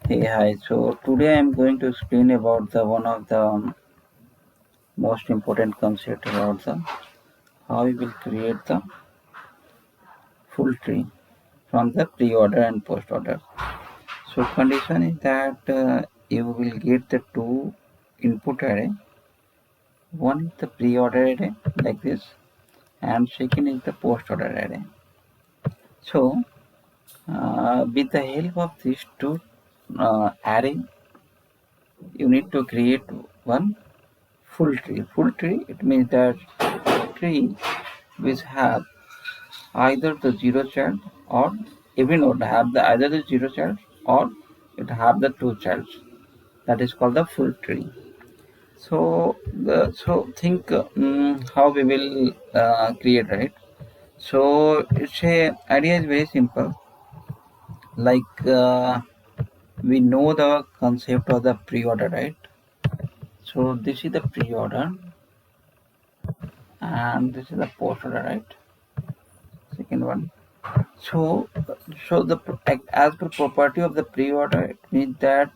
Hey, hi. So today I'm going to explain about the one of the most important concept about the how we will create the full tree from the pre-order and post-order. So condition is that you will get the two input array. One is the pre-order array like this, and second is the post-order array. So with the help of these two array, you need to create one full tree. Full tree, it means that tree which have either the zero child or even would have the either the zero child or it have the two childs. That is called the full tree. So think how we will create, right? So it's a idea is very simple. Like we know the concept of the pre-order, right? So this is the pre-order and this is the post-order, right? Second one. So, as per property of the pre-order, it means that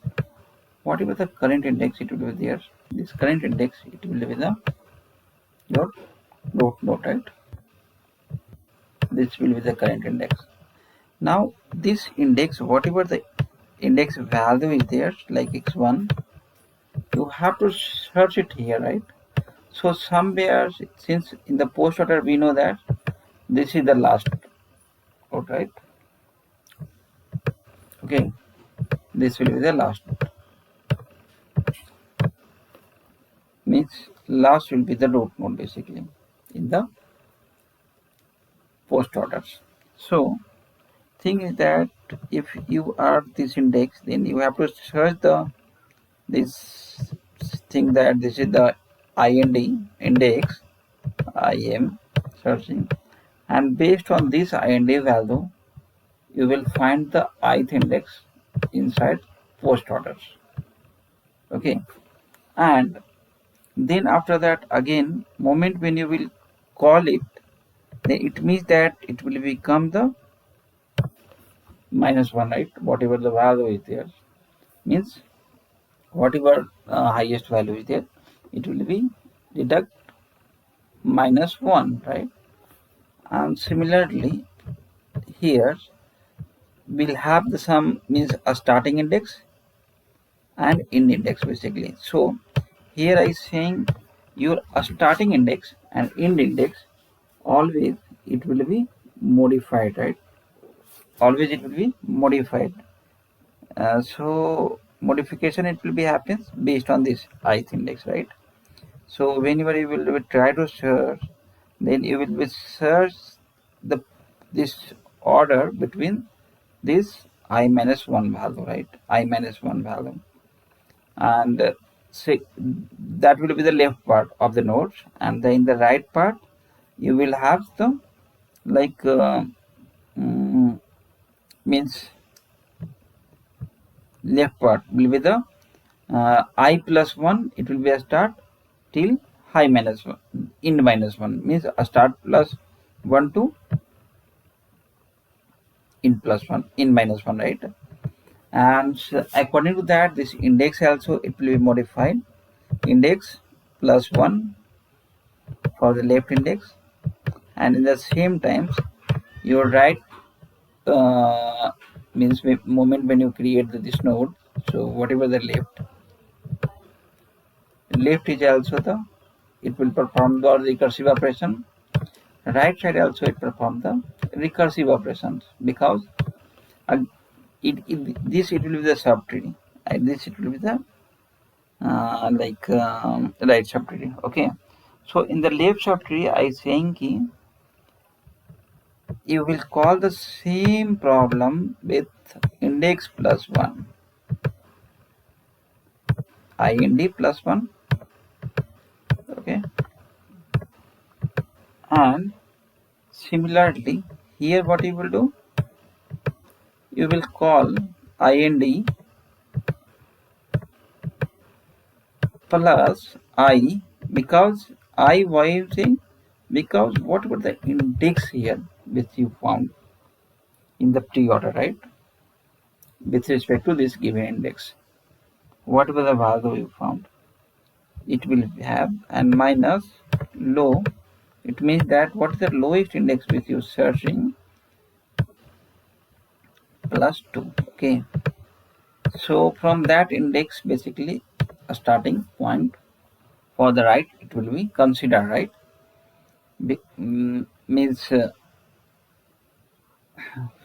whatever the current index it will be there. This current index it will be the your root node, right? This will be the current index. Now this index, whatever the index value is there, like x1, you have to search it here, right? So somewhere, since in the post order we know that this is the last node, right? Okay, this will be the last node. Means last will be the root node basically in the post orders. So thing is that if you are this index, then you have to search the this thing that this is the IND index. I am searching, and based on this IND value, you will find the ith index inside post orders. Okay, and then after that again, moment when you will call it, then it means that it will become the -1, right? Whatever the value is there means whatever highest value is there, it will be deduct -1, right? And similarly here we'll have the sum means a starting index and end index basically. So here I saying your starting index and end index always it will be modified, right? Always it will be modified. So modification it will be happens based on this ith index, right? So whenever you will try to search, then you will be search the this order between this I-1 value, right? I-1 value, and say that will be the left part of the node, and then in the right part you will have the like means left part will be the I+1. It will be a start till high -1, end -1 means a start plus 1 to end +1, end -1, right? And so according to that, this index also it will be modified. Index +1 for the left index, and in the same times your right means moment when you create this node. So whatever the left is also the it will perform the recursive operation. Right side also it perform the recursive operations because this it will be the subtree, and this it will be the right subtree. Okay, so in the left subtree I saying key you will call the same problem with index +1, IND +1. Okay, and similarly here what you will do, you will call IND plus I, because I, why you saying, because whatever the index here which you found in the pre-order, right? with respect to this given index. Whatever the value you found, it will have, and minus low, it means that what is the lowest index which you searching, plus 2. Okay, so from that index, basically a starting point for the right, it will be considered, right? Means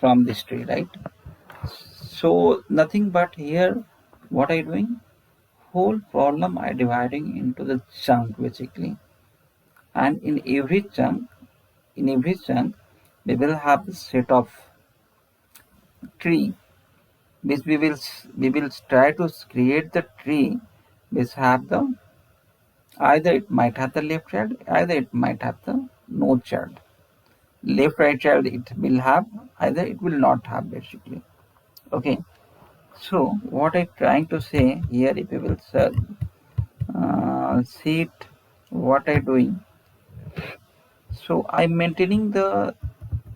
from this tree, right? So nothing but here, what I doing, whole problem I dividing into the chunk basically, and in every chunk, we will have the set of tree which we will try to create the tree which have the, either it might have the left child, either it might have the no child. Left right child it will have, either it will not have basically. Okay, so what I'm trying to say here, if you will see it, what I doing, so I'm maintaining the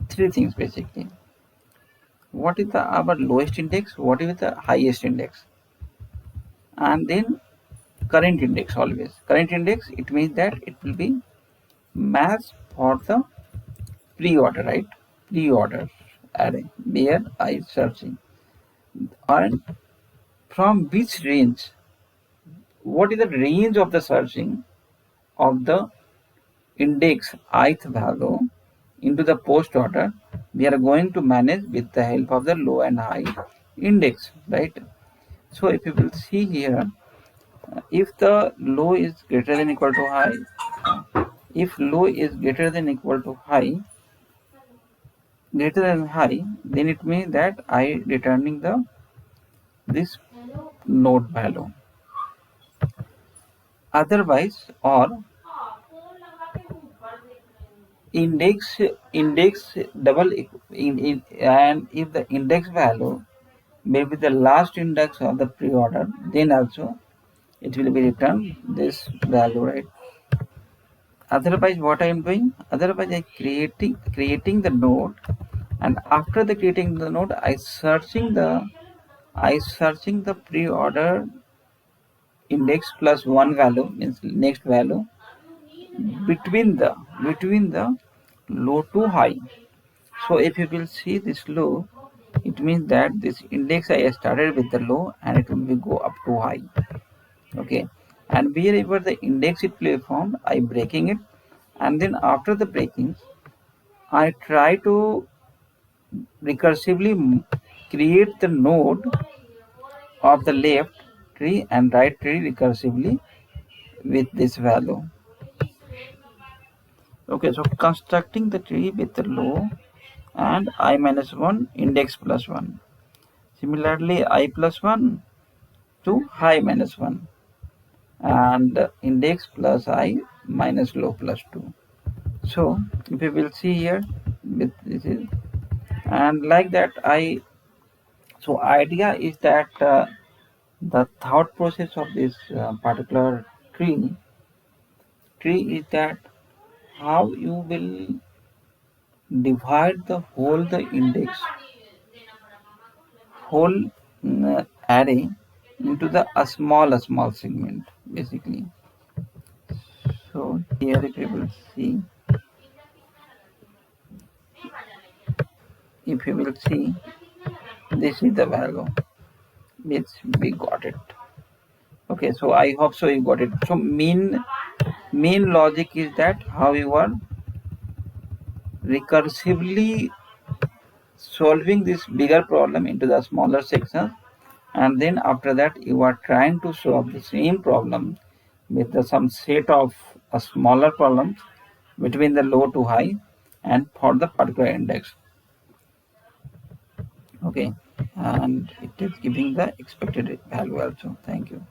three things basically. What is the our lowest index, what is the highest index, and then current index. Always current index, it means that it will be match for the pre-order, right? Pre-order array where I searching, and from which range, what is the range of the searching of the index ith value into the post order, we are going to manage with the help of the low and high index, right? So if you will see here, if the low is greater than equal to high, if low is greater than equal to high, then it means that I returning the this node value. Otherwise, or index double in, and if the index value may be the last index of the pre-order, then also it will be returned this value, right? Otherwise, what I am doing, otherwise I creating the node, and after the creating the node, I searching the pre-order index plus one value, means next value, between the low to high. So if you will see this low, it means that this index I started with the low and it will be go up to high. Okay, and wherever the index it will be found, I breaking it, and then after the breaking, I try to recursively create the node of the left tree and right tree recursively with this value. Okay, so constructing the tree with the low and I minus 1 index plus 1. Similarly, I plus 1 to high minus 1 and index plus I minus low plus 2. So if you will see here, with this is, and like that so idea is that the thought process of this particular tree is that how you will divide the whole the index whole array into the a small segment basically. So here if you will see, this is the value which we got it. Okay, so I hope so you got it. So main logic is that how you are recursively solving this bigger problem into the smaller sections, and then after that you are trying to solve the same problem with some set of smaller problems between the low to high and for the particular index. Okay, and it is giving the expected value also. Thank you.